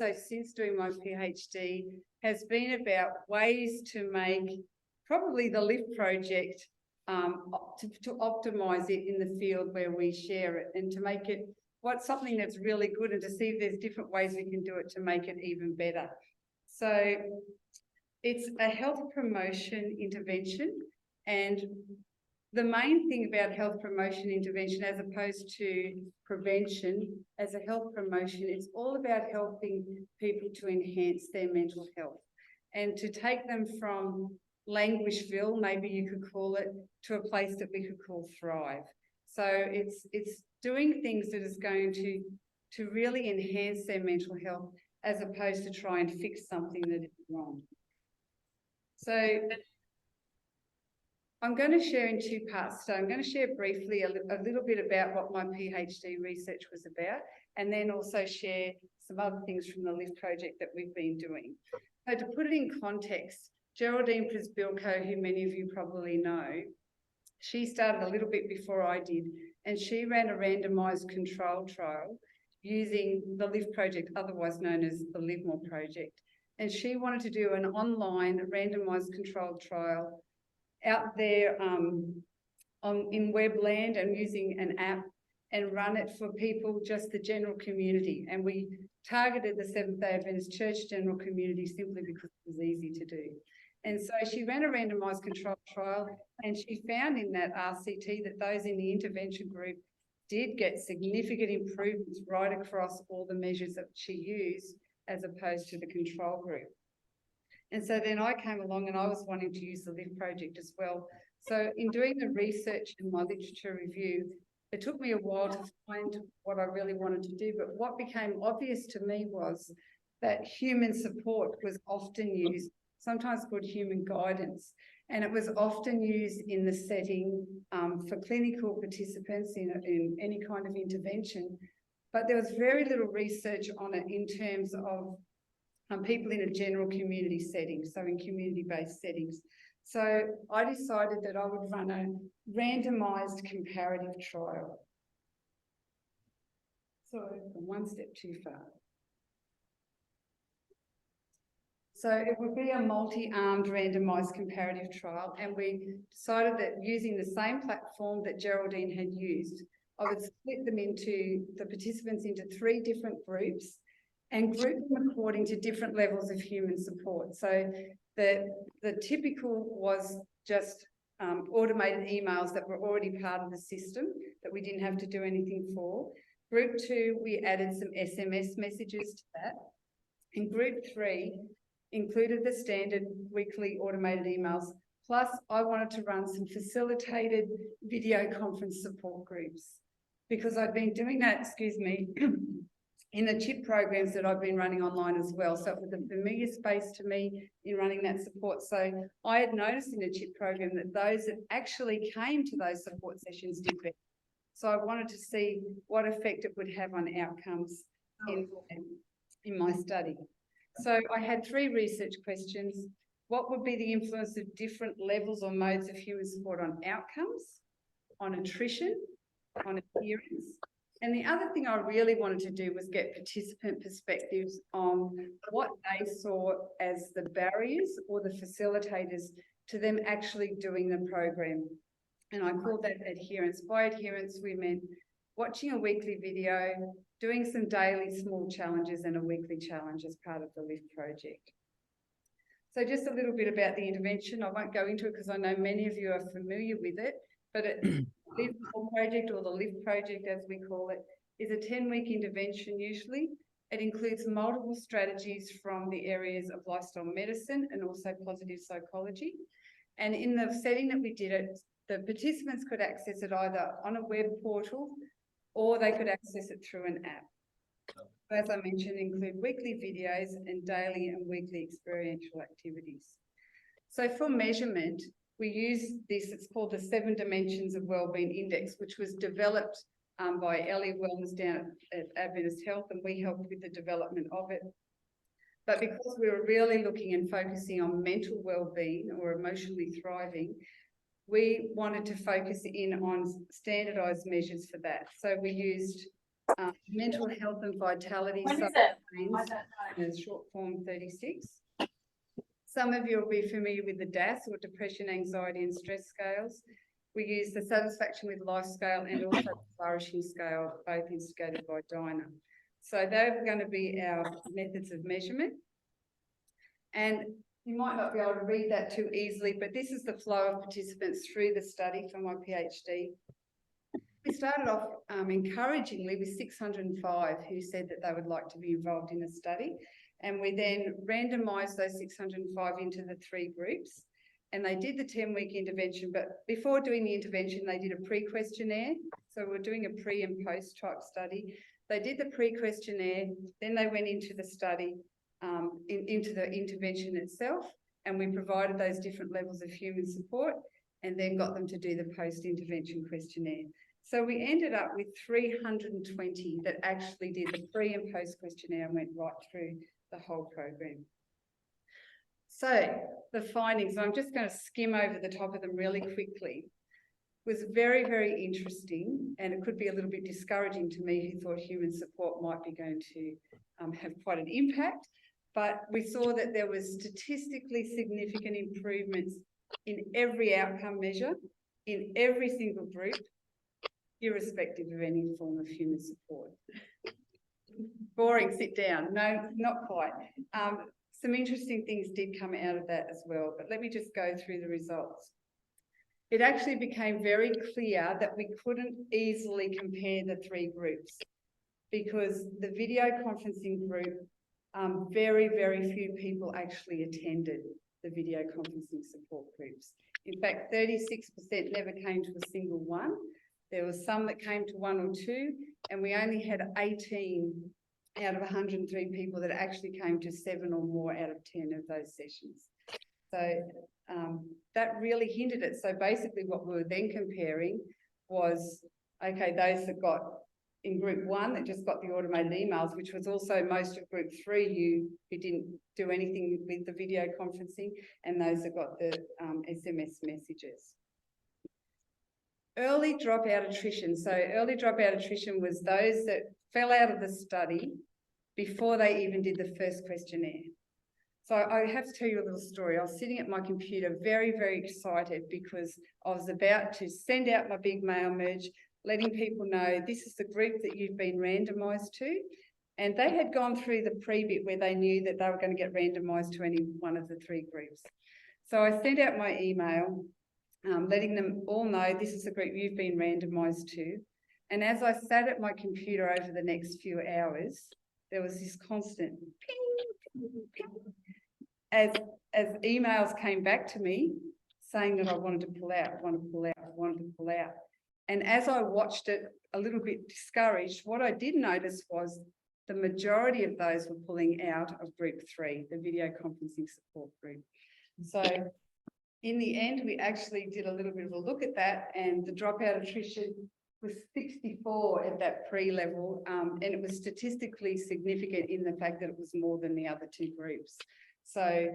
also since doing my PhD has been about ways to make probably the LIFT project to optimise it in the field where we share it, and to make it something that's really good, and to see if there's different ways we can do it to make it even better. So it's a health promotion intervention, and the main thing about health promotion intervention as opposed to prevention, as a health promotion, it's all about helping people to enhance their mental health and to take them from Languishville, maybe you could call it, to a place that we could call Thrive. So it's doing things that is going to really enhance their mental health as opposed to try and fix something that is wrong. So I'm going to share in two parts. So I'm going to share briefly a little bit about what my PhD research was about, and then also share some other things from the LIFT project that we've been doing. So to put it in context, Geraldine Prisbilko, who many of you probably know, she started a little bit before I did, and she ran a randomised control trial using the LIFT project, otherwise known as the Live project. And she wanted to do an online randomised controlled trial out there in Webland and using an app, and run it for people, just the general community. And we targeted the Seventh-day Adventist Church general community simply because it was easy to do. And so she ran a randomised controlled trial, and she found in that RCT that those in the intervention group did get significant improvements right across all the measures that she used, as opposed to the control group. And so then I came along and I was wanting to use the LIFT project as well. So in doing the research and my literature review, it took me a while to find what I really wanted to do, but what became obvious to me was that human support was often used, sometimes called human guidance, and it was often used in the setting for clinical participants in any kind of intervention, but there was very little research on it in terms of people in a general community setting, so in community-based settings. So I decided that I would run a randomised comparative trial. So I've gone one step too far. So it would be a multi-armed randomised comparative trial, and we decided that using the same platform that Geraldine had used, I would split them into the participants into 3 different groups and group them according to different levels of human support. So the typical was just automated emails that were already part of the system that we didn't have to do anything for. Group 2, we added some SMS messages to that. And group 3 included the standard weekly automated emails, plus I wanted to run some facilitated video conference support groups, because I'd been doing that, in the CHIP programs that I've been running online as well. So it was a familiar space to me in running that support. So I had noticed in the CHIP program that those that actually came to those support sessions did better. So I wanted to see what effect it would have on outcomes in my study. So I had 3 research questions. What would be the influence of different levels or modes of human support on outcomes, on attrition, on adherence? And the other thing I really wanted to do was get participant perspectives on what they saw as the barriers or the facilitators to them actually doing the program. And I called that adherence. By adherence, we meant watching a weekly video, doing some daily small challenges and a weekly challenge as part of the LIFT project. So just a little bit about the intervention. I won't go into it because I know many of you are familiar with it, but the LIFT project, or the LIFT project as we call it, is a 10-week intervention usually. It includes multiple strategies from the areas of lifestyle medicine and also positive psychology. And in the setting that we did it, the participants could access it either on a web portal or they could access it through an app. As I mentioned, include weekly videos and daily and weekly experiential activities. So for measurement, we use this, it's called the 7 Dimensions of Wellbeing Index, which was developed by Ellie Wellness down at Adventist Health, and we helped with the development of it. But because we were really looking and focusing on mental wellbeing or emotionally thriving, we wanted to focus in on standardised measures for that. So we used mental health and vitality, in short form 36. Some of you will be familiar with the DASS, or Depression, Anxiety and Stress scales. We use the Satisfaction with Life scale and also the Flourishing scale, both instigated by Dinah. So they're going to be our methods of measurement. And you might not be able to read that too easily, but this is the flow of participants through the study for my PhD. We started off encouragingly with 605 who said that they would like to be involved in the study. And we then randomised those 605 into the 3 groups. And they did the 10-week intervention, but before doing the intervention, they did a pre-questionnaire. So we're doing a pre and post type study. They did the pre-questionnaire, then they went into the study, into the intervention itself, and we provided those different levels of human support and then got them to do the post-intervention questionnaire. So we ended up with 320 that actually did the pre and post questionnaire and went right through the whole program. So the findings, I'm just going to skim over the top of them really quickly, was very, very interesting, and it could be a little bit discouraging to me who thought human support might be going to have quite an impact. But we saw that there was statistically significant improvements in every outcome measure, in every single group, irrespective of any form of human support. Boring, sit down. No, not quite. Some interesting things did come out of that as well, but let me just go through the results. It actually became very clear that we couldn't easily compare the 3 groups because the video conferencing group, very, very few people actually attended the video conferencing support groups. In fact, 36% never came to a single one. There was some that came to 1 or 2, and we only had 18 out of 103 people that actually came to 7 or more out of 10 of those sessions. So that really hindered it. So basically what we were then comparing was, okay, those that got in group 1 that just got the automated emails, which was also most of group 3 who didn't do anything with the video conferencing, and those that got the SMS messages. Early dropout attrition. So early dropout attrition was those that fell out of the study before they even did the first questionnaire. So I have to tell you a little story. I was sitting at my computer very, very excited because I was about to send out my big mail merge, letting people know this is the group that you've been randomised to. And they had gone through the pre-bit where they knew that they were going to get randomised to any one of the 3 groups. So I sent out my email, letting them all know this is the group you've been randomised to. And as I sat at my computer over the next few hours, there was this constant ping, ping, ping, as emails came back to me saying that I wanted to pull out, wanted to pull out, wanted to pull out. And as I watched it a little bit discouraged, what I did notice was the majority of those were pulling out of group 3, the video conferencing support group. So in the end, we actually did a little bit of a look at that, and the dropout attrition was 64 at that pre-level, and it was statistically significant in the fact that it was more than the other 2 groups. So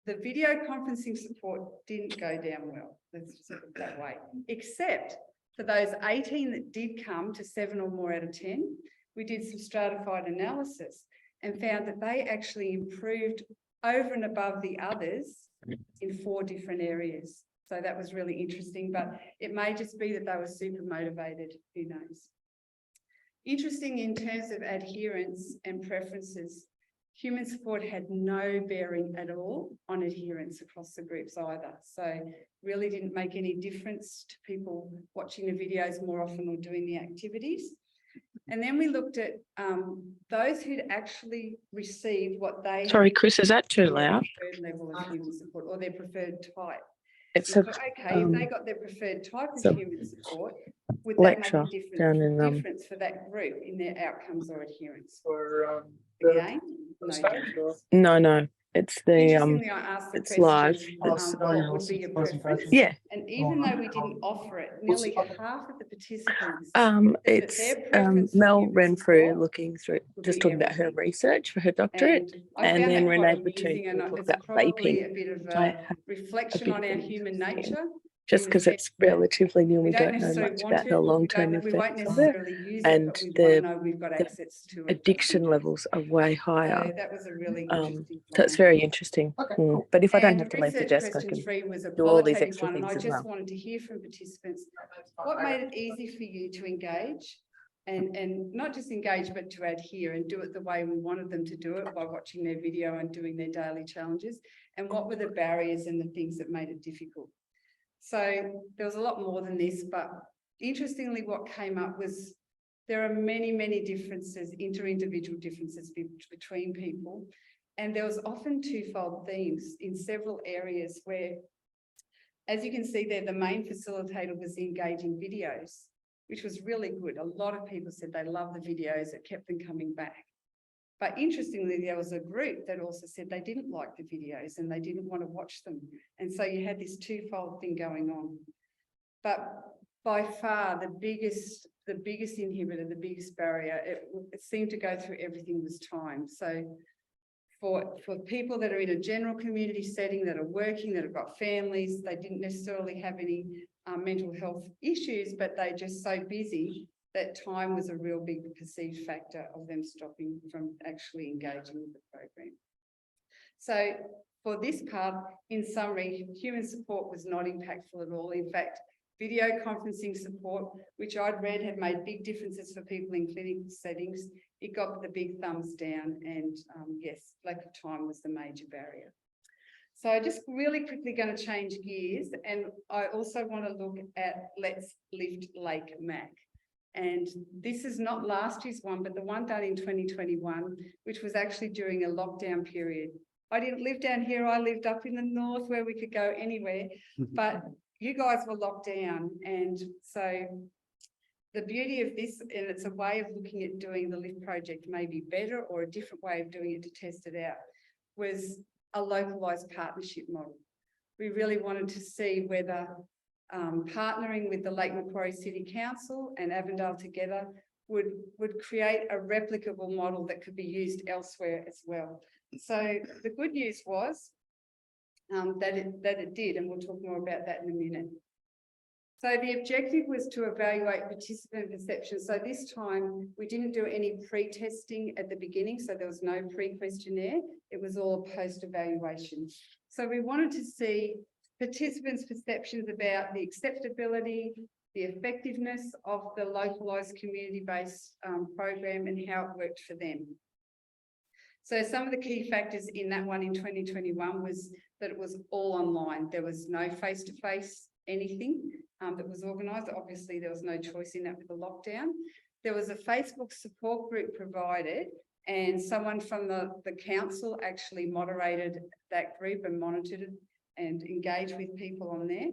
the video conferencing support didn't go down well, let's just put it that way, except for those 18 that did come to 7 or more out of 10. We did some stratified analysis and found that they actually improved over and above the others in 4 different areas. So that was really interesting, but it may just be that they were super motivated, who knows. Interesting in terms of adherence and preferences, human support had no bearing at all on adherence across the groups either. So really didn't make any difference to people watching the videos more often or doing the activities. And then we looked at those who'd actually received what they... Sorry, Chris, is that too loud? ...preferred level of human support or their preferred type. It's okay, if they got their preferred type of human support, would that make a difference for that group in their outcomes or adherence? Again, no, it's the Interestingly, I asked the it's question, live. what would be your preference? Yeah. And even though we didn't offer it, nearly half of the participants it's Mel Renfrew looking through, just talking about her research for her doctorate, and then Renee Bittoun talking about vaping. A bit of a reflection on our human nature just because it's relatively new, we don't know much about the long-term effects of it, and the addiction levels are way higher. So that was a really interesting so it's very interesting. But if I don't have to leave the desk, I can do all these extra things as well. I just wanted to hear from participants, what made it easy for you to engage? And not just engage, but to adhere and do it the way we wanted them to do it, by watching their video and doing their daily challenges. And what were the barriers and the things that made it difficult? So there was a lot more than this, but interestingly, what came up was there are many, many differences, inter-individual differences between people. And there was often twofold themes in several areas where, as you can see there, the main facilitator was engaging videos, which was really good. A lot of people said they loved the videos, it kept them coming back. But interestingly, there was a group that also said they didn't like the videos and they didn't want to watch them. And so you had this twofold thing going on. But by far, the biggest inhibitor, the biggest barrier, it seemed to go through everything, was time. So for people that are in a general community setting, that are working, that have got families, they didn't necessarily have any mental health issues, but they're just so busy that time was a real big perceived factor of them stopping from actually engaging with the program. So for this part, in summary, human support was not impactful at all. In fact, video conferencing support, which I'd read had made big differences for people in clinical settings, it got the big thumbs down, and yes, lack of time was the major barrier. So I just really quickly going to change gears, and I also want to look at Let's Lift Lake Mac. And this is not last year's one, but the one done in 2021, which was actually during a lockdown period. I didn't live down here, I lived up in the north where we could go anywhere, but you guys were locked down. And so the beauty of this, and it's a way of looking at doing the LIFT project maybe better, or a different way of doing it to test it out, was a localised partnership model. We really wanted to see whether partnering with the Lake Macquarie City Council and Avondale together would create a replicable model that could be used elsewhere as well. So the good news was that it did, and we'll talk more about that in a minute. So the objective was to evaluate participant perception. So this time we didn't do any pre-testing at the beginning, so there was no pre-questionnaire. It was all post-evaluation. So we wanted to see participants' perceptions about the acceptability, the effectiveness of the localised community-based program and how it worked for them. So some of the key factors in that one in 2021 was that it was all online. There was no face-to-face anything that was organised. Obviously, there was no choice in that with the lockdown. There was a Facebook support group provided, and someone from the council actually moderated that group and monitored it and engaged with people on there.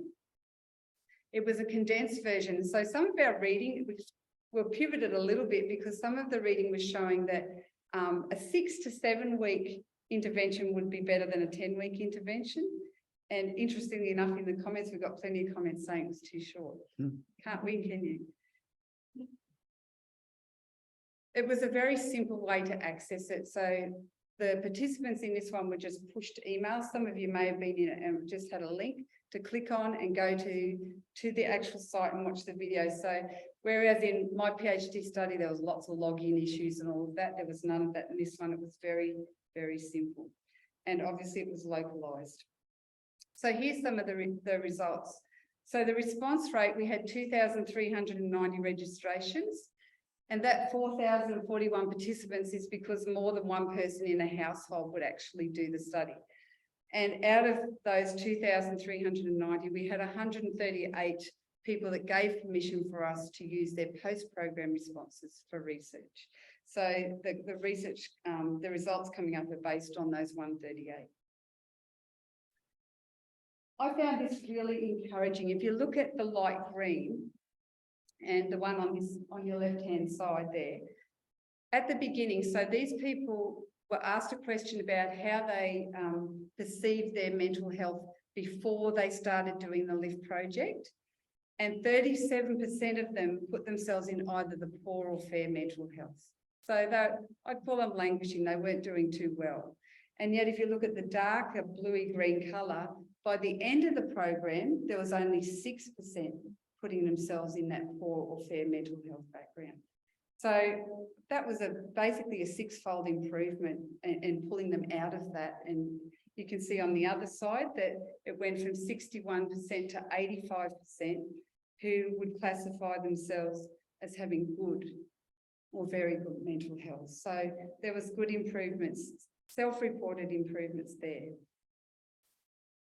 It was a condensed version. So some of our reading, which were pivoted a little bit, because some of the reading was showing that a 6 to 7 week intervention would be better than a 10-week intervention. And interestingly enough, in the comments, we've got plenty of comments saying it was too short. Can't win, can you? It was a very simple way to access it. So the participants in this one were just pushed emails. Some of you may have been in it and just had a link to click on and go to the actual site and watch the video. So whereas in my PhD study, there was lots of login issues and all of that, there was none of that in this one. It was very, very simple. And obviously it was localised. So here's some of the results. So the response rate, we had 2,390 registrations, and that 4,041 participants is because more than one person in a household would actually do the study. And out of those 2,390, we had 138 people that gave permission for us to use their post-program responses for research. So the research, the results coming up are based on those 138. I found this really encouraging. If you look at the light green and the one on your left-hand side there, at the beginning, so these people were asked a question about how they perceived their mental health before they started doing the LIFT project, and 37% of them put themselves in either the poor or fair mental health. So I'd call them languishing, they weren't doing too well. And yet, if you look at the darker bluey-green colour, by the end of the program, there was only 6% putting themselves in that poor or fair mental health background. So that was basically a six-fold improvement and pulling them out of that. And you can see on the other side that it went from 61% to 85% who would classify themselves as having good or very good mental health. So there was good improvements, self-reported improvements there.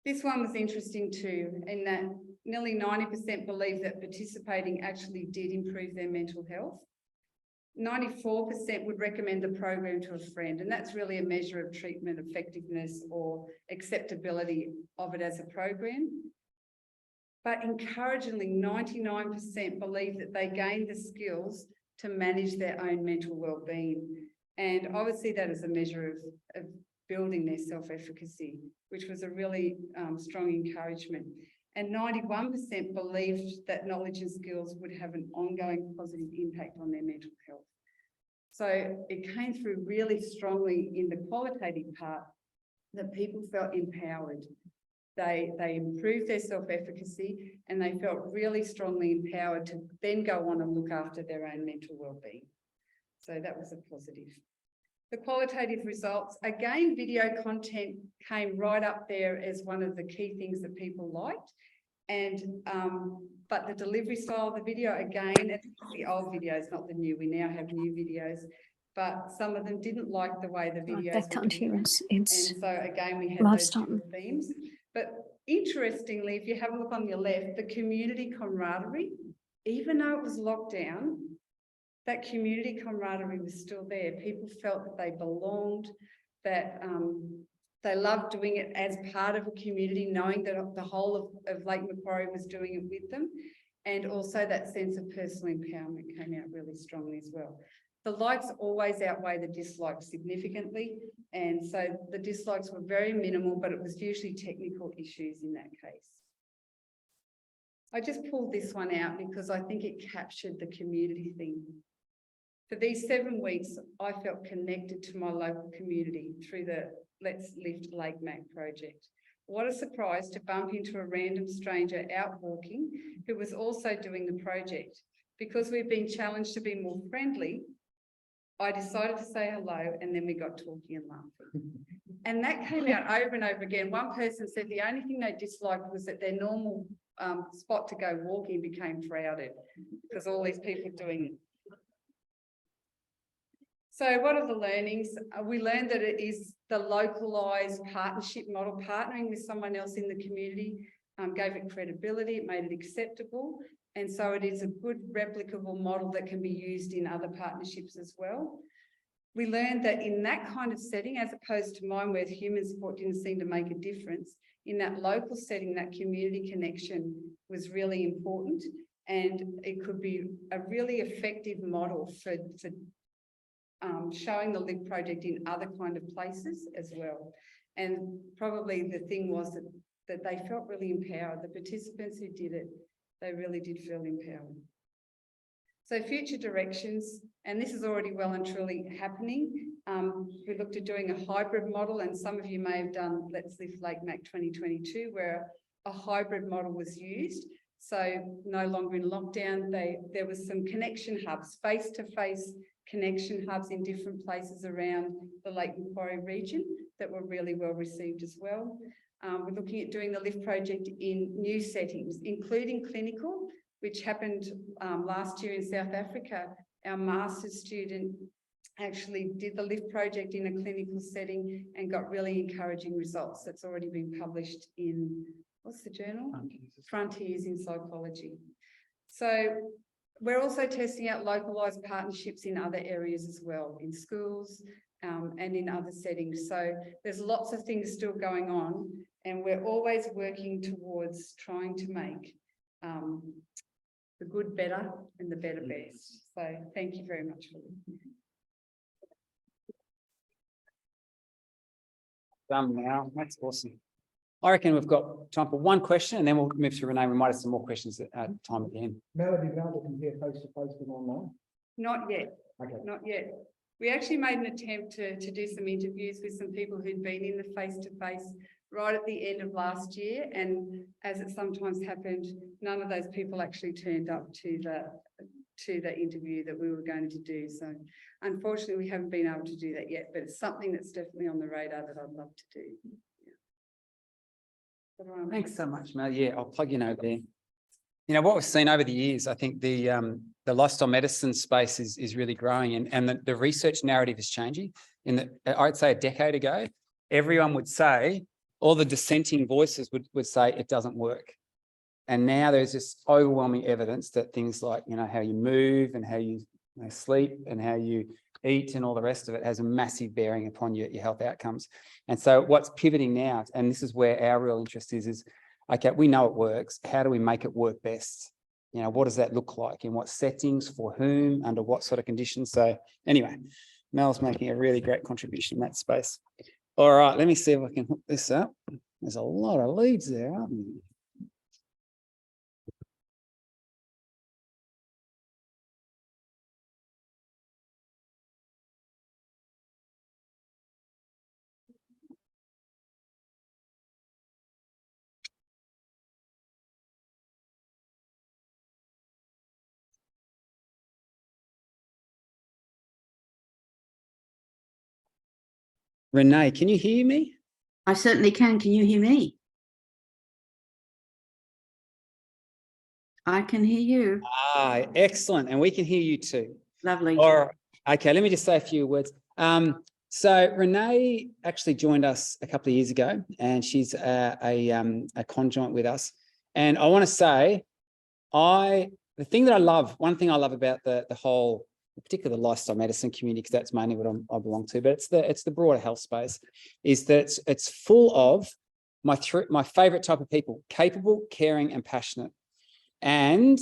This one was interesting too, in that nearly 90% believe that participating actually did improve their mental health. 94% would recommend the program to a friend, and that's really a measure of treatment effectiveness or acceptability of it as a program. But encouragingly, 99% believe that they gained the skills to manage their own mental well-being. And I would see that as a measure of building their self-efficacy, which was a really strong encouragement. And 91% believed that knowledge and skills would have an ongoing positive impact on their mental health. So it came through really strongly in the qualitative part that people felt empowered. They improved their self-efficacy and they felt really strongly empowered to then go on and look after their own mental well-being. So that was a positive. The qualitative results, again, video content came right up there as one of the key things that people liked. And but the delivery style of the video, again, it's the old videos, not the new. We now have new videos, but some of them didn't like the way the videos were delivered. And so again, we had those two themes. But interestingly, if you have a look on your left, the community camaraderie, even though it was locked down, that community camaraderie was still there. People felt that they belonged, that they loved doing it as part of a community, knowing that the whole of Lake Macquarie was doing it with them. And also that sense of personal empowerment came out really strongly as well. The likes always outweigh the dislikes significantly. And so the dislikes were very minimal, but it was usually technical issues in that case. I just pulled this one out because I think it captured the community thing. For these 7 weeks, I felt connected to my local community through the Let's Lift Lake Mac project. What a surprise to bump into a random stranger out walking who was also doing the project. Because we've been challenged to be more friendly, I decided to say hello and then we got talking and laughing. And that came out over and over again. One person said the only thing they disliked was that their normal spot to go walking became crowded because all these people doing it. So what are the learnings? We learned that it is the localised partnership model, partnering with someone else in the community, gave it credibility, it made it acceptable. And so it is a good replicable model that can be used in other partnerships as well. We learned that in that kind of setting, as opposed to mine where human support didn't seem to make a difference, in that local setting, that community connection was really important. And it could be a really effective model for showing the LIV project in other kind of places as well. And probably the thing was that they felt really empowered. The participants who did it, they really did feel empowered. So future directions, and this is already well and truly happening. We looked at doing a hybrid model, and some of you may have done Let's Lift Lake Mac 2022, where a hybrid model was used. So no longer in lockdown, there was some connection hubs, face-to-face connection hubs in different places around the Lake Macquarie region that were really well received as well. We're looking at doing the LIFT project in new settings, including clinical, which happened last year in South Africa. Our master's student actually did the LIFT project in a clinical setting and got really encouraging results. That's already been published in, what's the journal? Frontiers in Psychology. So we're also testing out localised partnerships in other areas as well, in schools and in other settings. So there's lots of things still going on, and we're always working towards trying to make the good better and the better best. So thank you very much for listening. Done now. That's awesome. I reckon we've got time for one question and then we'll move to Renee. We might have some more questions at time at the end. Mel, have you been able to compare face-to-face with online? Not yet. Okay. Not yet. We actually made an attempt to do some interviews with some people who'd been in the face-to-face right at the end of last year, and as it sometimes happened, none of those people actually turned up to the interview that we were going to do. So unfortunately, we haven't been able to do that yet, but it's something that's definitely on the radar that I'd love to do. Yeah. Thanks so much, Mel. Yeah, I'll plug in over there. You know, what we've seen over the years, I think the lifestyle medicine space is really growing, and the research narrative is changing. I'd say a decade ago, everyone would say, all the dissenting voices would say it doesn't work. And now there's this overwhelming evidence that things like, you know, how you move and how you sleep and how you eat and all the rest of it has a massive bearing upon your health outcomes. And so what's pivoting now, and this is where our real interest is okay, we know it works. How do we make it work best? You know, what does that look like? In what settings, for whom, under what sort of conditions? So anyway, Mel's making a really great contribution in that space. All right, let me see if I can hook this up. There's a lot of leads there, aren't there? Renee, can you hear me? I certainly can. Can you hear me? I can hear you. Ah, excellent. And we can hear you too. Lovely. All right. Okay, let me just say a few words. So Renee actually joined us a couple of years ago, and she's a conjoint with us. And I want to say, one thing I love about the whole, particularly the lifestyle medicine community, because that's mainly what I belong to, but it's the broader health space, is that it's full of my favorite type of people: capable, caring, and passionate. And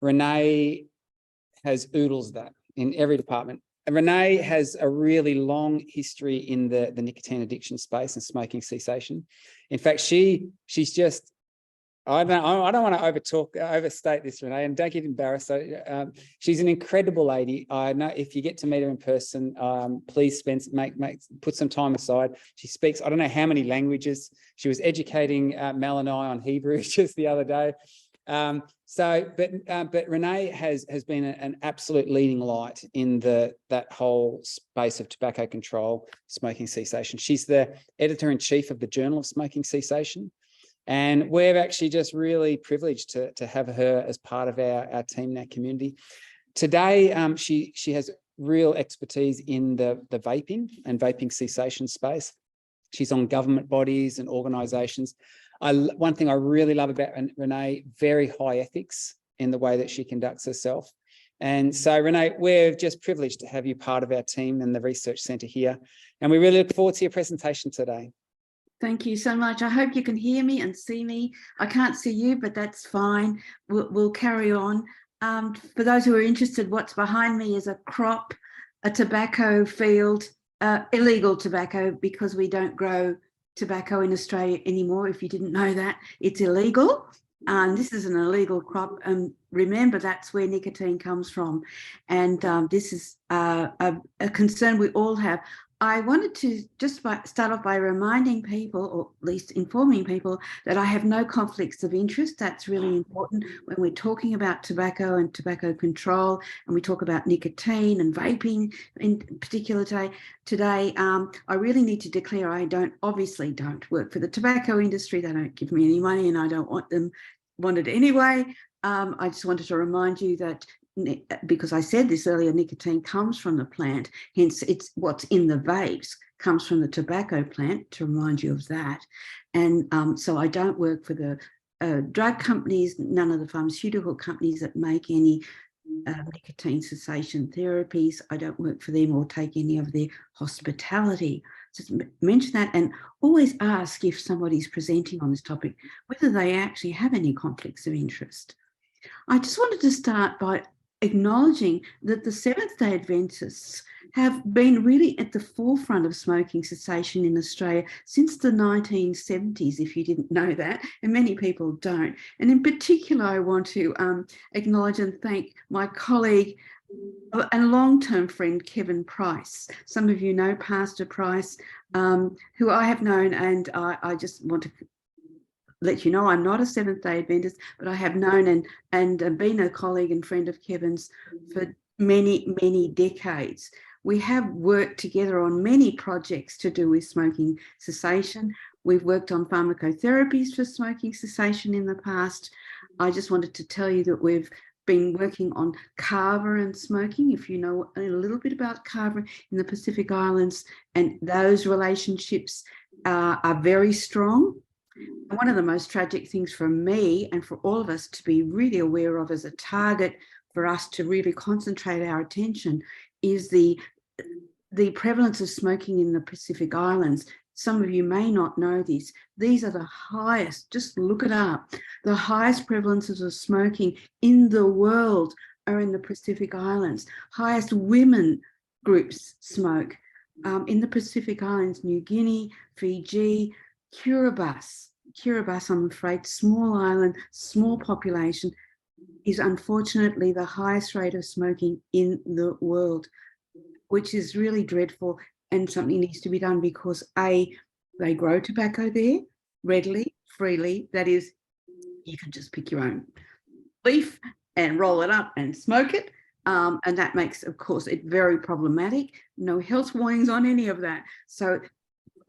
Renee has oodles that in every department. And Renee has a really long history in the nicotine addiction space and smoking cessation. In fact, she's just, I don't want to overstate this, Renee, and don't get embarrassed. So, she's an incredible lady. I know if you get to meet her in person, please put some time aside. She speaks, I don't know how many languages. She was educating Mel and I on Hebrew just the other day. But Renee has been an absolute leading light in that whole space of tobacco control, smoking cessation. She's the editor-in-chief of the Journal of Smoking Cessation. And we're actually just really privileged to have her as part of our team in our community. Today, she has real expertise in the vaping and vaping cessation space. She's on government bodies and organisations. One thing I really love about Renee, very high ethics in the way that she conducts herself. And so, Renee, we're just privileged to have you part of our team and the research centre here. And we really look forward to your presentation today. Thank you so much. I hope you can hear me and see me. I can't see you, but that's fine. We'll carry on. For those who are interested, what's behind me is a crop, a tobacco field, illegal tobacco, because we don't grow tobacco in Australia anymore. If you didn't know that, it's illegal. And this is an illegal crop. And remember, that's where nicotine comes from. And this is a concern we all have. I wanted to just start off by reminding people, or at least informing people, that I have no conflicts of interest. That's really important when we're talking about tobacco and tobacco control, and we talk about nicotine and vaping in particular today. I really need to declare I obviously don't work for the tobacco industry. They don't give me any money, and I don't want it anyway. I just wanted to remind you that, because I said this earlier, nicotine comes from the plant, hence it's what's in the vapes comes from the tobacco plant, to remind you of that. And so I don't work for the drug companies, none of the pharmaceutical companies that make any nicotine cessation therapies. I don't work for them or take any of their hospitality. Just mention that, and always ask, if somebody's presenting on this topic, whether they actually have any conflicts of interest. I just wanted to start by acknowledging that the Seventh-day Adventists have been really at the forefront of smoking cessation in Australia since the 1970s, if you didn't know that, and many people don't. And in particular, I want to acknowledge and thank my colleague, a long-term friend, Kevin Price. Some of you know Pastor Price, who I have known, and I just want to let you know I'm not a Seventh-day Adventist, but I have known and been a colleague and friend of Kevin's for many, many decades. We have worked together on many projects to do with smoking cessation. We've worked on pharmacotherapies for smoking cessation in the past. I just wanted to tell you that we've been working on kava and smoking, if you know a little bit about kava in the Pacific Islands, and those relationships are very strong. One of the most tragic things for me and for all of us to be really aware of as a target for us to really concentrate our attention is the prevalence of smoking in the Pacific Islands. Some of you may not know this. These are the highest, just look it up, the highest prevalences of smoking in the world are in the Pacific Islands. Highest women groups smoke in the Pacific Islands, New Guinea, Fiji, Kiribati, I'm afraid, small island, small population, is unfortunately the highest rate of smoking in the world, which is really dreadful, and something needs to be done because they grow tobacco there readily, freely. That is, you can just pick your own leaf and roll it up and smoke it. And that makes, of course, it very problematic. No health warnings on any of that. So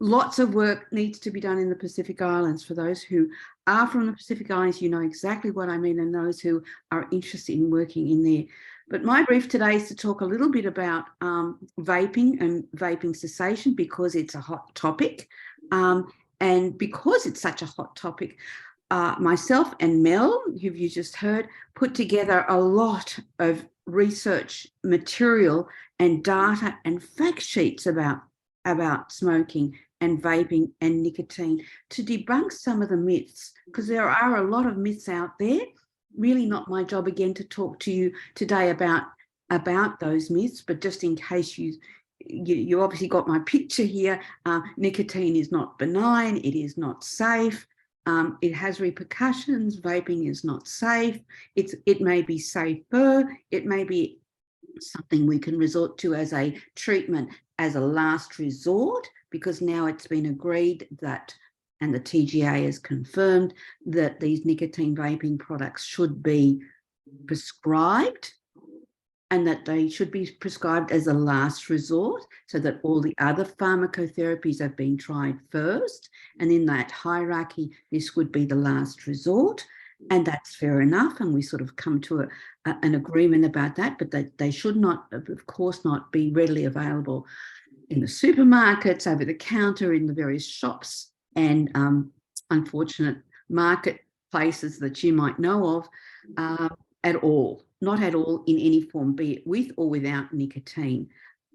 lots of work needs to be done in the Pacific Islands. For those who are from the Pacific Islands, you know exactly what I mean, and those who are interested in working in there. But my brief today is to talk a little bit about vaping and vaping cessation, because it's a hot topic. And because it's such a hot topic, myself and Mel, who you just heard, put together a lot of research material and data and fact sheets about smoking and vaping and nicotine to debunk some of the myths, because there are a lot of myths out there. Really not my job again to talk to you today about those myths, but just in case you obviously got my picture here. Nicotine is not benign, it is not safe, it has repercussions. Vaping is not safe. It may be safer, it may be something we can resort to as a treatment as a last resort, because now it's been agreed that, and the TGA has confirmed, that these nicotine vaping products should be prescribed, and that they should be prescribed as a last resort, so that all the other pharmacotherapies have been tried first, and in that hierarchy this would be the last resort. And that's fair enough, and we sort of come to an agreement about that, but they should not, of course, not be readily available in the supermarkets, over the counter, in the various shops and unfortunate marketplaces that you might know of at all, not at all in any form, be it with or without nicotine,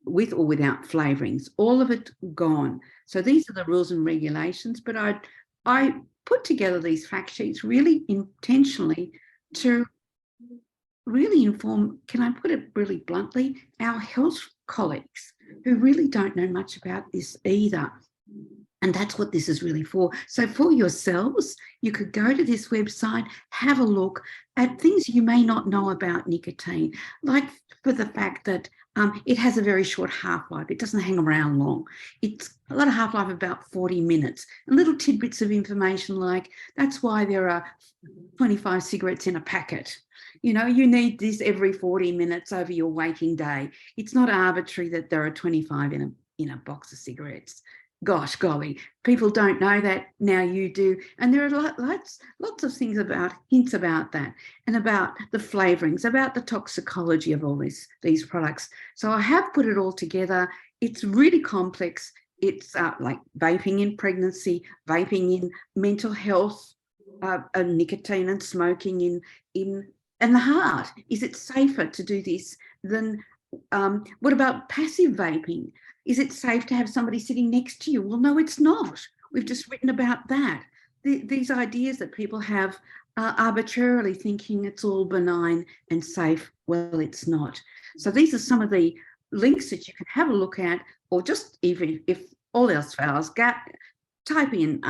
with or without flavourings, all of it gone. So these are the rules and regulations, but I put together these fact sheets really intentionally to really inform, can I put it really bluntly, our health colleagues who really don't know much about this either. And that's what this is really for. So for yourselves, you could go to this website, have a look at things you may not know about nicotine, like for the fact that it has a very short half-life. It doesn't hang around long. It's got a half-life of about 40 minutes. And little tidbits of information like, that's why there are 25 cigarettes in a packet. You know, you need this every 40 minutes over your waking day. It's not arbitrary that there are 25 in a box of cigarettes. Gosh golly, people don't know that, now you do. And there are lots of things hints about that, and about the flavourings, about the toxicology of all these products. So I have put it all together. It's really complex. It's like vaping in pregnancy, vaping in mental health, nicotine and smoking in the heart. Is it safer to do this than, what about passive vaping? Is it safe to have somebody sitting next to you? Well, no, it's not. We've just written about that. These ideas that people have arbitrarily thinking it's all benign and safe. Well, it's not. So these are some of the links that you can have a look at, or just even if all else fails, type in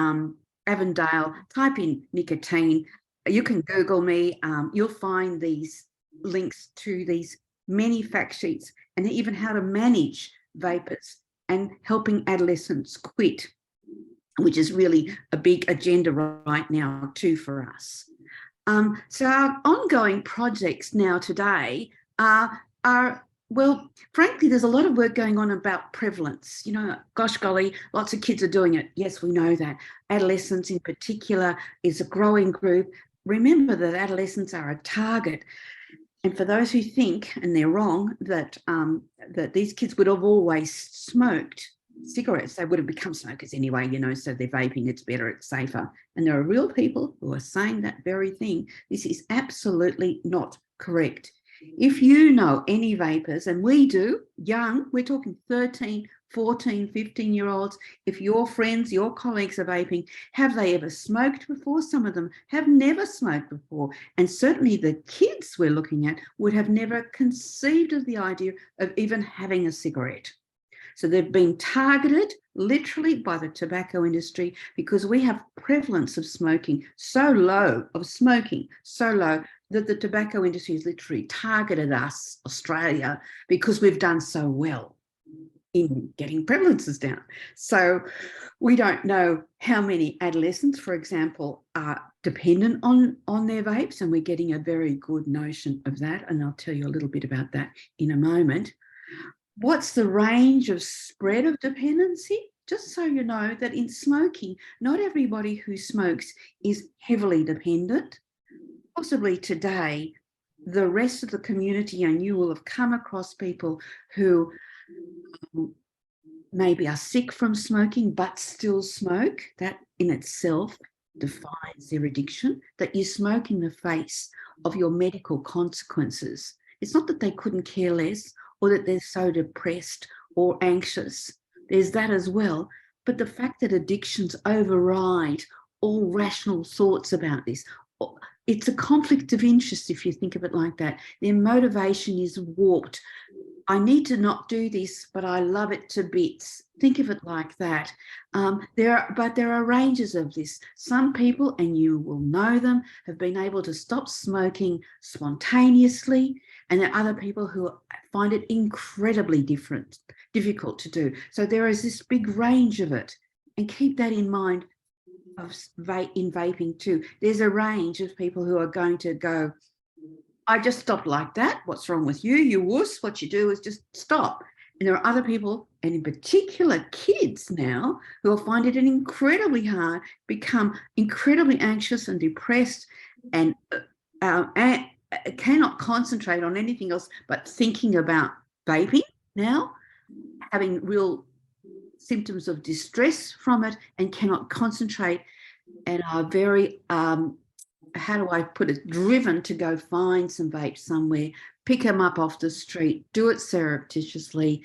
Avondale, type in nicotine. You can Google me. You'll find these links to these many fact sheets, and even how to manage vapors and helping adolescents quit, which is really a big agenda right now too for us. So our ongoing projects now today are, well, frankly, there's a lot of work going on about prevalence. You know, gosh golly, lots of kids are doing it. Yes, we know that. Adolescents in particular is a growing group. Remember that adolescents are a target. And for those who think, and they're wrong, that that these kids would have always smoked cigarettes, they would have become smokers anyway, you know, so they're vaping, it's better, it's safer. And there are real people who are saying that very thing. This is absolutely not correct. If you know any vapors, and we do, young, we're talking 13, 14, 15-year-olds, if your friends, your colleagues are vaping, have they ever smoked before? Some of them have never smoked before. And certainly the kids we're looking at would have never conceived of the idea of even having a cigarette. So they've been targeted literally by the tobacco industry because we have prevalence of smoking so low, that the tobacco industry has literally targeted us, Australia, because we've done so well in getting prevalences down. So we don't know how many adolescents, for example, are dependent on their vapes, and we're getting a very good notion of that. And I'll tell you a little bit about that in a moment. What's the range of spread of dependency? Just so you know that in smoking, not everybody who smokes is heavily dependent. Possibly today, the rest of the community, and you will have come across people who maybe are sick from smoking but still smoke. That in itself defines their addiction, that you smoke in the face of your medical consequences. It's not that they couldn't care less or that they're so depressed or anxious. There's that as well. But the fact that addictions override all rational thoughts about this, it's a conflict of interest if you think of it like that. Their motivation is warped. I need to not do this, but I love it to bits. Think of it like that. But there are ranges of this. Some people, and you will know them, have been able to stop smoking spontaneously, and there are other people who find it incredibly difficult to do. So there is this big range of it, and keep that in mind in vaping too. There's a range of people who are going to go, I just stopped like that. What's wrong with you? You wuss. What you do is just stop. And there are other people, and in particular kids now, who will find it incredibly hard, become incredibly anxious and depressed, and cannot concentrate on anything else but thinking about vaping now, having real symptoms of distress from it, and cannot concentrate, and are very, how do I put it, driven to go find some vapes somewhere, pick them up off the street, do it surreptitiously.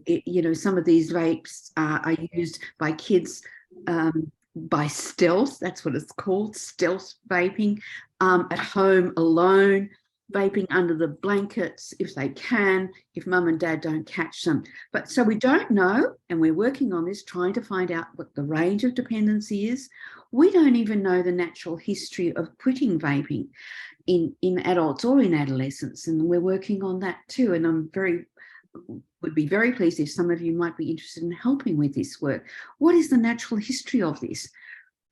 You know, some of these vapes are used by kids by stealth. That's what it's called, stealth vaping, at home alone, vaping under the blankets if they can, if mum and dad don't catch them. But so we don't know, and we're working on this, trying to find out what the range of dependency is. We don't even know the natural history of quitting vaping in adults or in adolescents, and we're working on that too. And would be very pleased if some of you might be interested in helping with this work. What is the natural history of this?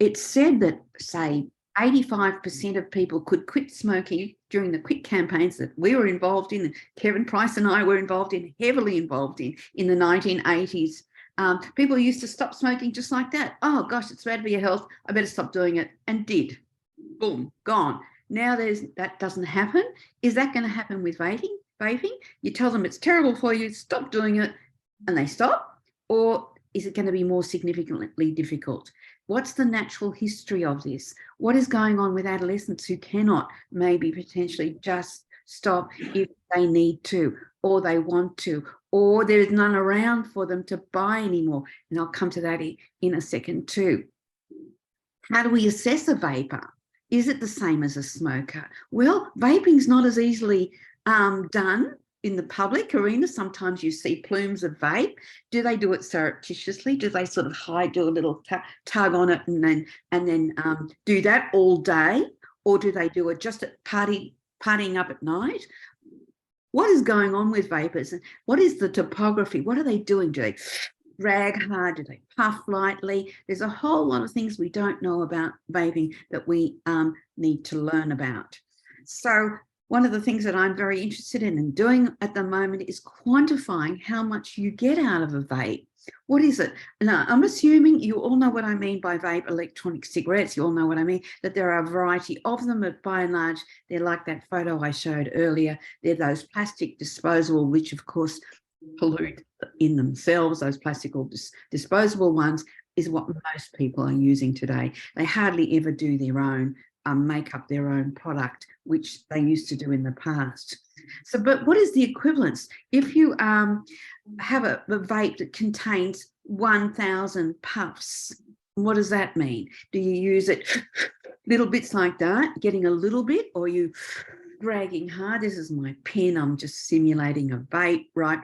It's said that, say, 85% of people could quit smoking during the quit campaigns that we were involved in, and Kevin Price and I were heavily involved in the 1980s. People used to stop smoking just like that. Oh gosh, it's bad for your health, I better stop doing it, and did. Boom, gone. Now that doesn't happen. Is that going to happen with vaping? You tell them it's terrible for you, stop doing it, and they stop? Or is it going to be more significantly difficult? What's the natural history of this? What is going on with adolescents who cannot maybe potentially just stop if they need to, or they want to, or there's none around for them to buy anymore? And I'll come to that in a second too. How do we assess a vapor? Is it the same as a smoker? Well, vaping's not as easily done in the public arena. Sometimes you see plumes of vape. Do they do it surreptitiously? Do they sort of do a little tug on it and then do that all day? Or do they do it just at partying up at night? what is going on with vapors and what is the topography? What are they doing? Do they drag hard? Do they puff lightly? There's a whole lot of things we don't know about vaping that we need to learn about. So one of the things that I'm very interested in and doing at the moment is quantifying how much you get out of a vape. What is it? Now, I'm assuming you all know what I mean by vape electronic cigarettes. You all know what I mean, that there are a variety of them, but by and large, they're like that photo I showed earlier. They're those plastic disposable, which of course pollute in themselves. Those plastic or disposable ones is what most people are using today. They hardly ever do their own, make up their own product, which they used to do in the past. So, but what is the equivalence? If you have a vape that contains 1,000 puffs, what does that mean? Do you use it little bits like that, getting a little bit, or are you dragging hard? This is my pen. I'm just simulating a vape, right?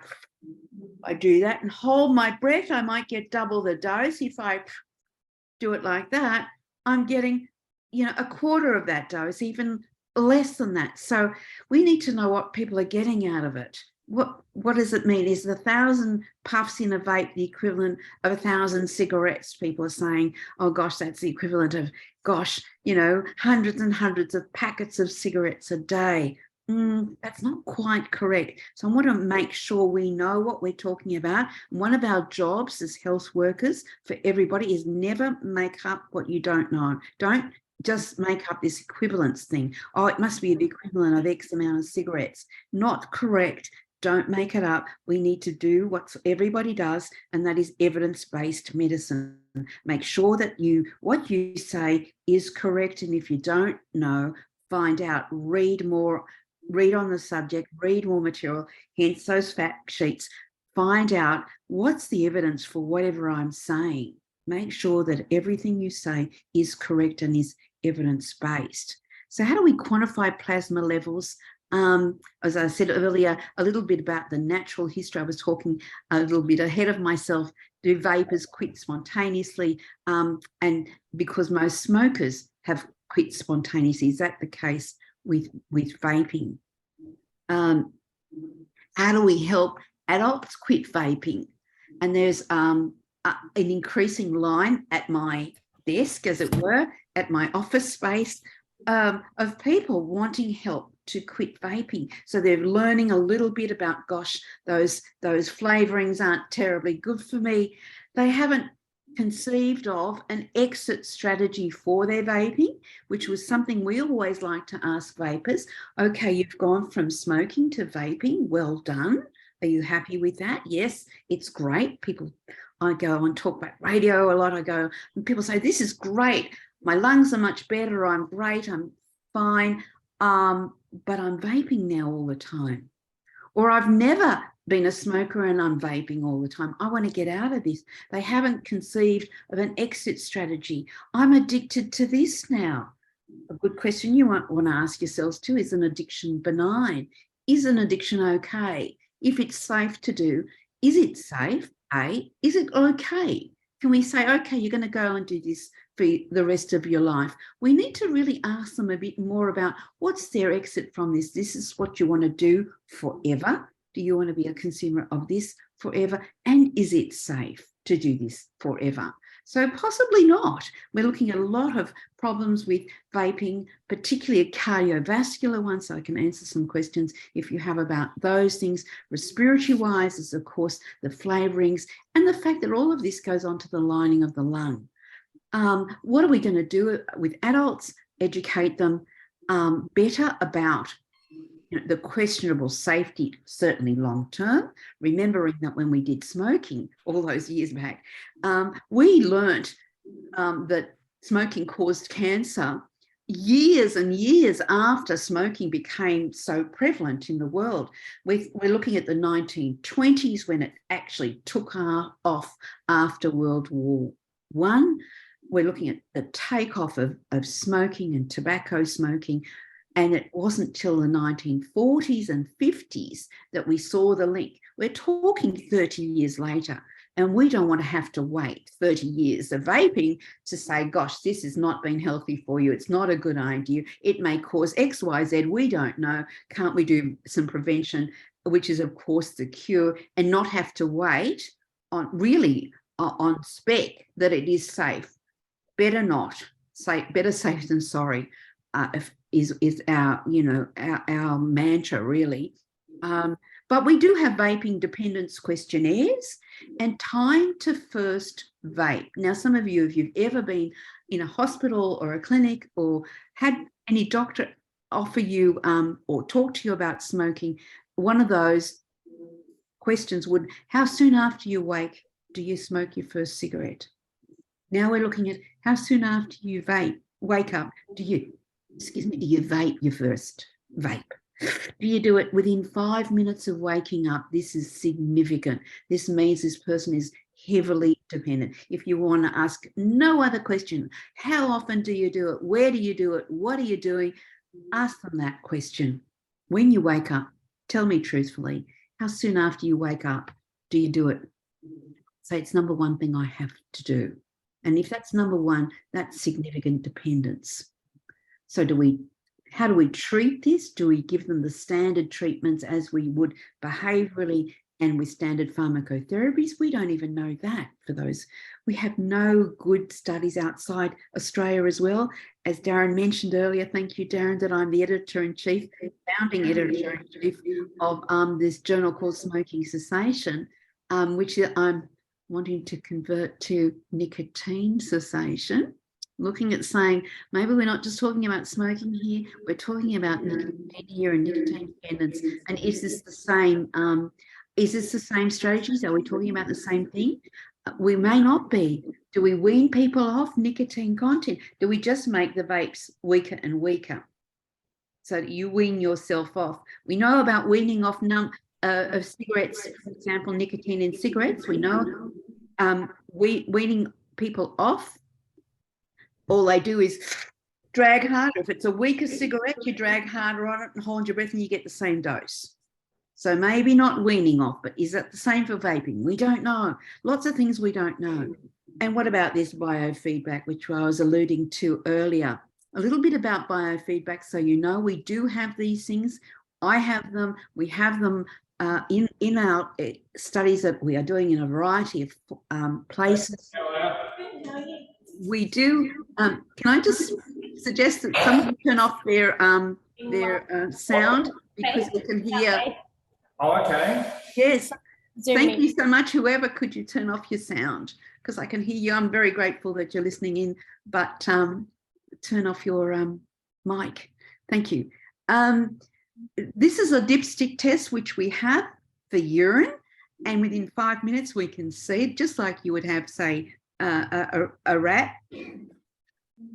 I do that and hold my breath. I might get double the dose. If I do it like that, I'm getting, you know, a quarter of that dose, even less than that. So we need to know what people are getting out of it. What does it mean? Is 1,000 puffs in a vape the equivalent of 1,000 cigarettes? People are saying, oh gosh, that's the equivalent of, gosh, you know, hundreds and hundreds of packets of cigarettes a day. That's not quite correct. So I want to make sure we know what we're talking about. One of our jobs as health workers for everybody is never make up what you don't know. Don't just make up this equivalence thing. Oh, it must be the equivalent of X amount of cigarettes. Not correct. Don't make it up. We need to do what everybody does, and that is evidence-based medicine. Make sure that what you say is correct, and if you don't know, find out, read more, read on the subject, read more material, hence those fact sheets. Find out what's the evidence for whatever I'm saying. Make sure that everything you say is correct and is evidence-based. So how do we quantify plasma levels? As I said earlier, a little bit about the natural history. I was talking a little bit ahead of myself. Do vapors quit spontaneously? And because most smokers have quit spontaneously, is that the case with vaping? How do we help adults quit vaping? And there's an increasing line at my desk, as it were, at my office space, of people wanting help to quit vaping. So they're learning a little bit about, gosh, those flavorings aren't terribly good for me. They haven't conceived of an exit strategy for their vaping, which was something we always like to ask vapers. Okay, you've gone from smoking to vaping. Well done. Are you happy with that? Yes, it's great. I go and talk about radio a lot. And people say, this is great. My lungs are much better. I'm great. I'm fine. But I'm vaping now all the time. Or I've never been a smoker and I'm vaping all the time. I want to get out of this. They haven't conceived of an exit strategy. I'm addicted to this now. A good question you might want to ask yourselves too, is an addiction benign? Is an addiction okay? If it's safe to do, is it safe? Is it okay? Can we say, okay, you're going to go and do this for the rest of your life? We need to really ask them a bit more about what's their exit from this. This is what you want to do forever. Do you want to be a consumer of this forever? And is it safe to do this forever? So possibly not. We're looking at a lot of problems with vaping, particularly a cardiovascular one, so I can answer some questions if you have about those things. Respiratory-wise is, of course, the flavourings and the fact that all of this goes onto the lining of the lung. What are we going to do with adults? Educate them better about the questionable safety, certainly long-term, remembering that when we did smoking all those years back, we learnt that smoking caused cancer years and years after smoking became so prevalent in the world. We're looking at the 1920s when it actually took off after World War I. We're looking at the takeoff of smoking and tobacco smoking. And it wasn't till the 1940s and 50s that we saw the link. We're talking 30 years later. And we don't want to have to wait 30 years of vaping to say, gosh, this has not been healthy for you. It's not a good idea. It may cause X, Y, Z. We don't know. Can't we do some prevention, which is, of course, the cure, and not have to wait on really on spec that it is safe? Better not. Better safe than sorry is our, our mantra, really. But we do have vaping dependence questionnaires and time to first vape. Now, some of you, if you've ever been in a hospital or a clinic or had any doctor offer you or talk to you about smoking, one of those questions would, how soon after you wake do you smoke your first cigarette? Now we're looking at how soon after you wake up do you vape your first vape? Do you do it within 5 minutes of waking up? This is significant. This means this person is heavily dependent. If you want to ask no other question, how often do you do it? Where do you do it? What are you doing? Ask them that question. When you wake up, tell me truthfully, how soon after you wake up do you do it? Say, it's number one thing I have to do. And if that's number one, that's significant dependence. So how do we treat this? Do we give them the standard treatments as we would behaviourally and with standard pharmacotherapies? We don't even know that for those. We have no good studies outside Australia as well. As Darren mentioned earlier, thank you, Darren, that I'm the editor-in-chief, founding editor-in-chief of this journal called Smoking Cessation, which I'm wanting to convert to nicotine cessation. Looking at saying, maybe we're not just talking about smoking here, we're talking about nicotine here and nicotine dependence. And is this the same strategies? Are we talking about the same thing? We may not be. Do we wean people off nicotine content? Do we just make the vapes weaker and weaker so that you wean yourself off? We know about weaning off of cigarettes, for example, nicotine in cigarettes. We know weaning people off. All they do is drag harder. If it's a weaker cigarette, you drag harder on it and hold your breath and you get the same dose. So maybe not weaning off, but is that the same for vaping? We don't know. Lots of things we don't know. And what about this biofeedback, which I was alluding to earlier? A little bit about biofeedback, so you know we do have these things. I have them. We have them in our studies that we are doing in a variety of places. We do. Can I just suggest that someone turn off their sound because we can hear. Oh, okay. Yes. Thank you so much. Whoever, could you turn off your sound because I can hear you. I'm very grateful that you're listening in, but turn off your mic. Thank you. This is a dipstick test which we have for urine, and within 5 minutes we can see it, just like you would have, say, a rat.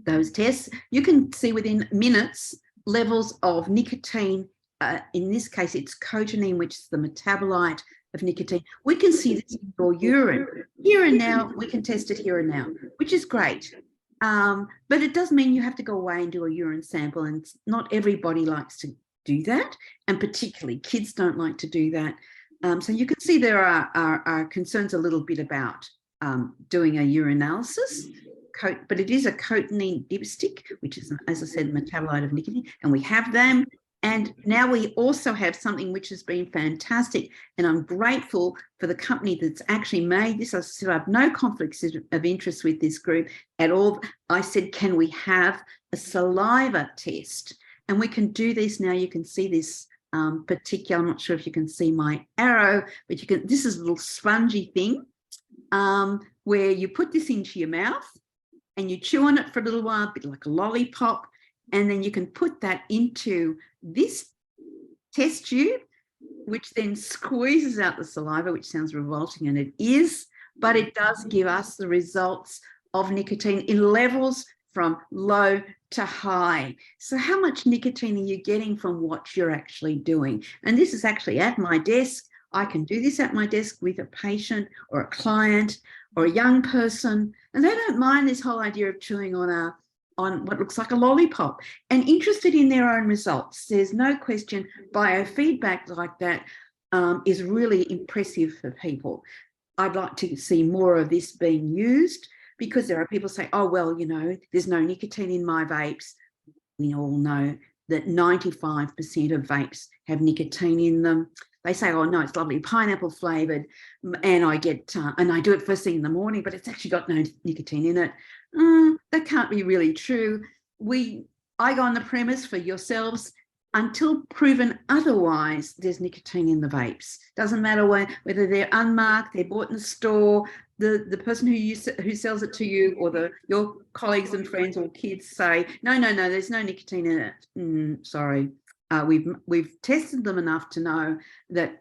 Those tests, you can see within minutes levels of nicotine. In this case, it's cotinine, which is the metabolite of nicotine. We can see this in your urine. Here and now, we can test it here and now, which is great. But it does mean you have to go away and do a urine sample, and not everybody likes to do that, and particularly kids don't like to do that. So you can see there are concerns a little bit about doing a urinalysis, but it is a cotinine dipstick, which is, as I said, metabolite of nicotine, and we have them. And now we also have something which has been fantastic, and I'm grateful for the company that's actually made this. I said I have no conflicts of interest with this group at all. I said, can we have a saliva test? And we can do this now. You can see this particular, I'm not sure if you can see my arrow, but you can, this is a little spongy thing where you put this into your mouth and you chew on it for a little while, a bit like a lollipop, and then you can put that into this test tube, which then squeezes out the saliva, which sounds revolting, and it is, but it does give us the results of nicotine in levels from low to high. So how much nicotine are you getting from what you're actually doing? And this is actually at my desk. I can do this at my desk with a patient or a client or a young person, and they don't mind this whole idea of chewing on what looks like a lollipop and interested in their own results. There's no question biofeedback like that is really impressive for people. I'd like to see more of this being used, because there are people say, oh, well, you know, there's no nicotine in my vapes. We all know that 95% of vapes have nicotine in them. They say, oh, no, it's lovely, pineapple flavoured, and I get, and I do it first thing in the morning, but it's actually got no nicotine in it. That can't be really true. I go on the premise for yourselves, until proven otherwise, there's nicotine in the vapes. Doesn't matter whether they're unmarked, they're bought in the store, the person who sells it to you, or your colleagues and friends or kids say, no, there's no nicotine in it. Sorry. We've tested them enough to know that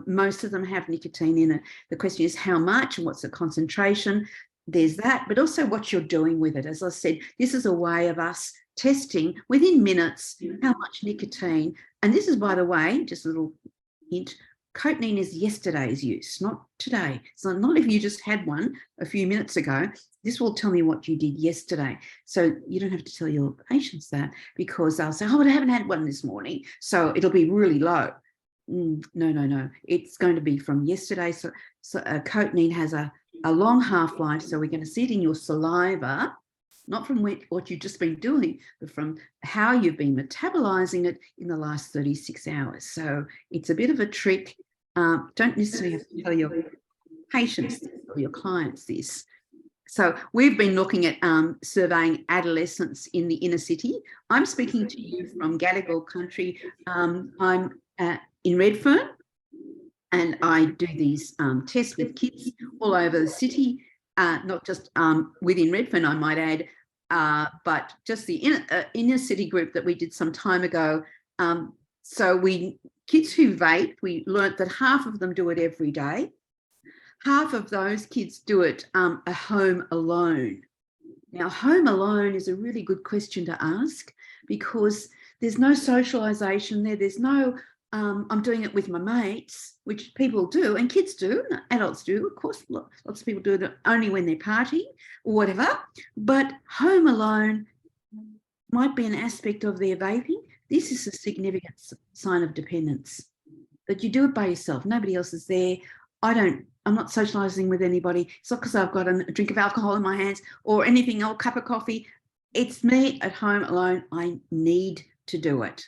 most of them have nicotine in it. The question is how much and what's the concentration. There's that, but also what you're doing with it. As I said, this is a way of us testing within minutes how much nicotine. And this is, by the way, just a little hint, cotinine is yesterday's use, not today. So not if you just had one a few minutes ago. This will tell me what you did yesterday. So you don't have to tell your patients that, because they'll say, oh, but I haven't had one this morning, so it'll be really low. No. It's going to be from yesterday. So cotinine has a long half-life, so we're going to see it in your saliva, not from what you've just been doing, but from how you've been metabolizing it in the last 36 hours. So it's a bit of a trick. Don't necessarily have to tell your patients or your clients this. So we've been looking at surveying adolescents in the inner city. I'm speaking to you from Gadigal country. I'm in Redfern, and I do these tests with kids all over the city, not just within Redfern, I might add, but just the inner city group that we did some time ago. So kids who vape, we learnt that half of them do it every day. Half of those kids do it at home alone. Now, home alone is a really good question to ask, because there's no socialisation there. There's no, I'm doing it with my mates, which people do, and kids do, adults do. Of course, lots of people do it only when they're partying or whatever. But home alone might be an aspect of their vaping. This is a significant sign of dependence, that you do it by yourself. Nobody else is there. I'm not socialising with anybody. It's not because I've got a drink of alcohol in my hands or anything, or a cup of coffee. It's me at home alone. I need to do it.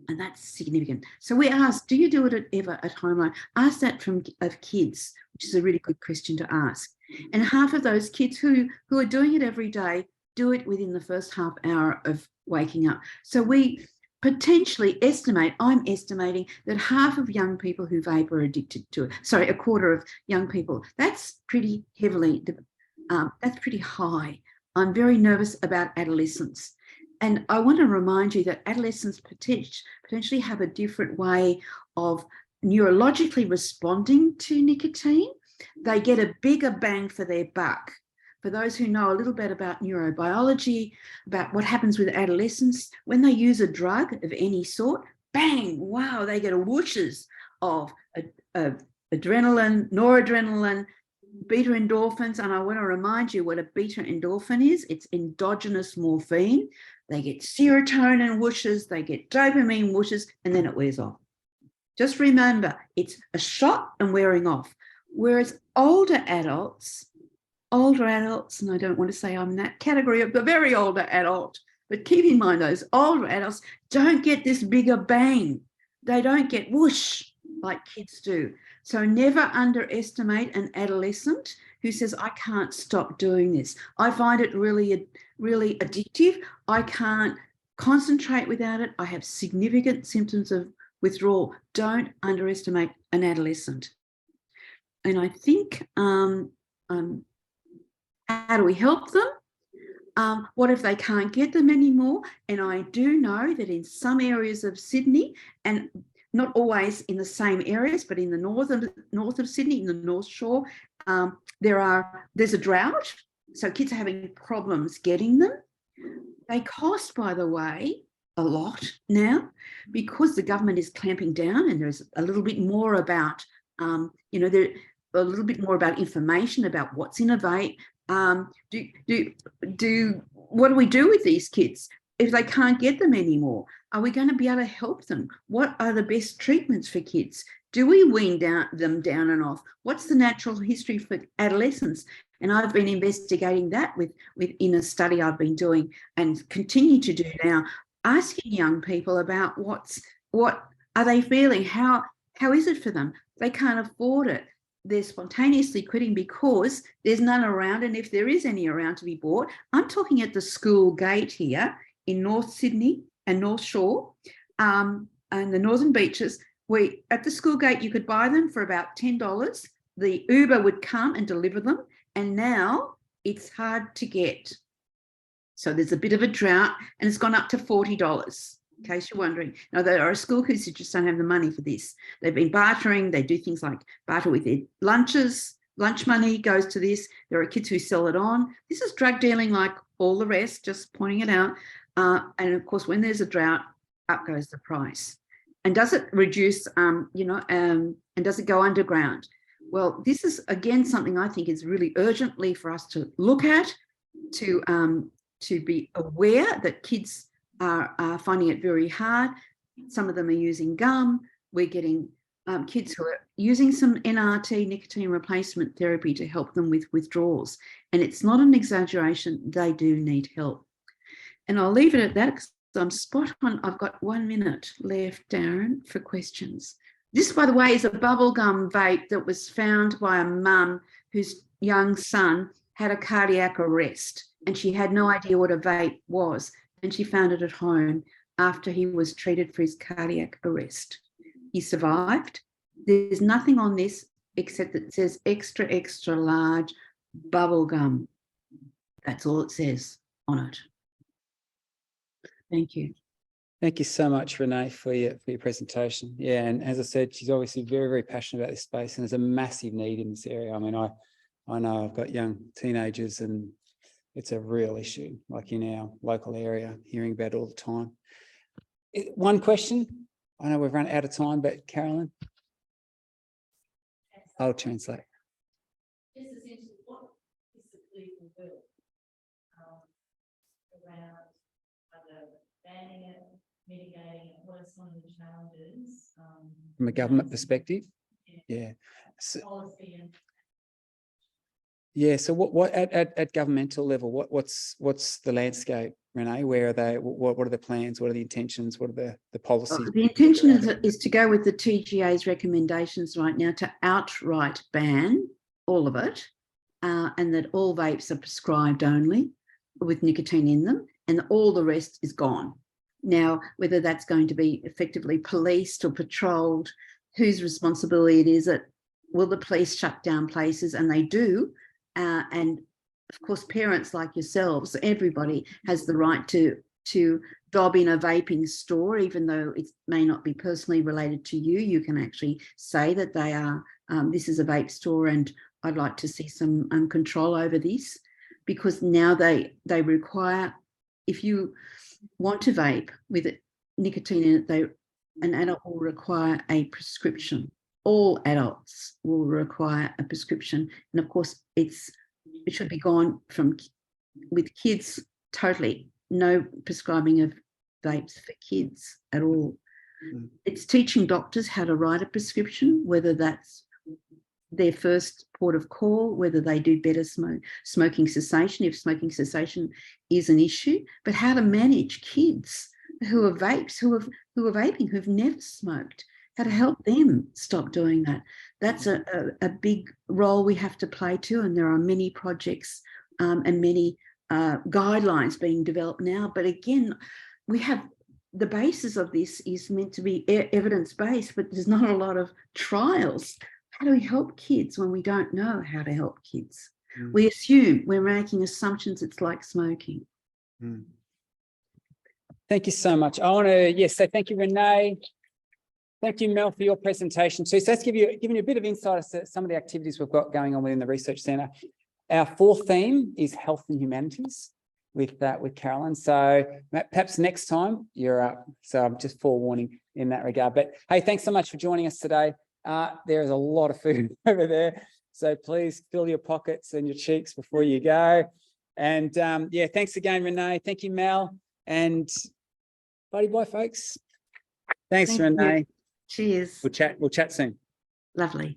And that's significant. So we asked, do you do it ever at home alone? Ask that of kids, which is a really good question to ask. And half of those kids who are doing it every day do it within the first half hour of waking up. So we potentially I'm estimating that half of young people who vape are addicted to it. Sorry, a quarter of young people. That's pretty heavily, that's pretty high. I'm very nervous about adolescents. And I want to remind you that adolescents potentially have a different way of neurologically responding to nicotine. They get a bigger bang for their buck. For those who know a little bit about neurobiology, about what happens with adolescents, when they use a drug of any sort, bang, wow, they get a whooshes of adrenaline, noradrenaline, beta endorphins. And I want to remind you what a beta endorphin is. It's endogenous morphine. They get serotonin whooshes, they get dopamine whooshes, and then it wears off. Just remember, it's a shot and wearing off. Whereas older adults, and I don't want to say I'm in that category of the very older adult, but keep in mind those older adults don't get this bigger bang. They don't get whoosh like kids do. So never underestimate an adolescent who says, I can't stop doing this. I find it really, really addictive. I can't concentrate without it. I have significant symptoms of withdrawal. Don't underestimate an adolescent. And I think, how do we help them? What if they can't get them anymore? And I do know that in some areas of Sydney, and not always in the same areas, but in the north of Sydney, in the North Shore, there's a drought. So kids are having problems getting them. They cost, by the way, a lot now, because the government is clamping down, and there's a little bit more about, a little bit more about information about what's in a vape. What do we do with these kids if they can't get them anymore? Are we going to be able to help them? What are the best treatments for kids? Do we wean them down and off? What's the natural history for adolescents? And I've been investigating that in a study I've been doing and continue to do now, asking young people about what are they feeling? How is it for them? They can't afford it. They're spontaneously quitting because there's none around. And if there is any around to be bought, I'm talking at the school gate here in North Sydney and North Shore and the Northern Beaches. At the school gate, you could buy them for about $10. The Uber would come and deliver them. And now it's hard to get. So there's a bit of a drought and it's gone up to $40, in case you're wondering. Now, there are school kids who just don't have the money for this. They've been bartering. They do things like barter with their lunches. Lunch money goes to this. There are kids who sell it on. This is drug dealing like all the rest, just pointing it out. And of course, when there's a drought, up goes the price. And does it reduce, and does it go underground? Well, this is, again, something I think is really urgently for us to look at, to be aware that kids are finding it very hard. Some of them are using gum. We're getting kids who are using some NRT, nicotine replacement therapy, to help them with withdrawals. And it's not an exaggeration. They do need help. And I'll leave it at that because I'm spot on. I've got 1 minute left, Darren, for questions. This, by the way, is a bubblegum vape that was found by a mum whose young son had a cardiac arrest and she had no idea what a vape was. And she found it at home after he was treated for his cardiac arrest. He survived. There's nothing on this except that it says extra, extra large bubblegum. That's all it says on it. Thank you. Thank you so much, Renee, for your presentation. Yeah, and as I said, she's obviously very, very passionate about this space, and there's a massive need in this area. I mean, I know I've got young teenagers, and it's a real issue, like in our local area, hearing about it all the time. One question. I know we've run out of time, but Carolyn, I'll translate. Just essentially, what is the political will around either banning it, mitigating it? What are some of the challenges? From a government perspective? Yeah. So, policy and yeah. So what at governmental level, what's the landscape, Renee? Where are they? What are the plans? What are the intentions? What are the policies? The intention is to go with the TGA's recommendations right now to outright ban all of it, and that all vapes are prescribed only with nicotine in them, and all the rest is gone. Now, whether that's going to be effectively policed or patrolled, whose responsibility it is, will the police shut down places? And they do. And of course, parents like yourselves, everybody has the right to dob in a vaping store, even though it may not be personally related to you. You can actually say that they are, this is a vape store and I'd like to see some control over this, because now they require, if you want to vape with nicotine in it, an adult will require a prescription. All adults will require a prescription. And of course, it should be gone with kids totally. No prescribing of vapes for kids at all. It's teaching doctors how to write a prescription, whether that's their first port of call, whether they do better smoking cessation, if smoking cessation is an issue, but how to manage kids who are vapes, who are vaping, who've never smoked, how to help them stop doing that. That's a big role we have to play too, and there are many projects and many guidelines being developed now. But again, we have the basis of this is meant to be evidence-based, but there's not a lot of trials. How do we help kids when we don't know how to help kids? We assume, we're making assumptions, it's like smoking. Thank you so much. I want to, say thank you, Renee. Thank you, Mel, for your presentation too. So that's giving you a bit of insight as to some of the activities we've got going on within the Research Centre. Our fourth theme is health and humanities with Carolyn. So perhaps next time you're up. So I'm just forewarning in that regard. But hey, thanks so much for joining us today. There is a lot of food over there. So please fill your pockets and your cheeks before you go. And thanks again, Renee. Thank you, Mel. And bye, folks. Thanks, Renee. Cheers. We'll chat soon. Lovely.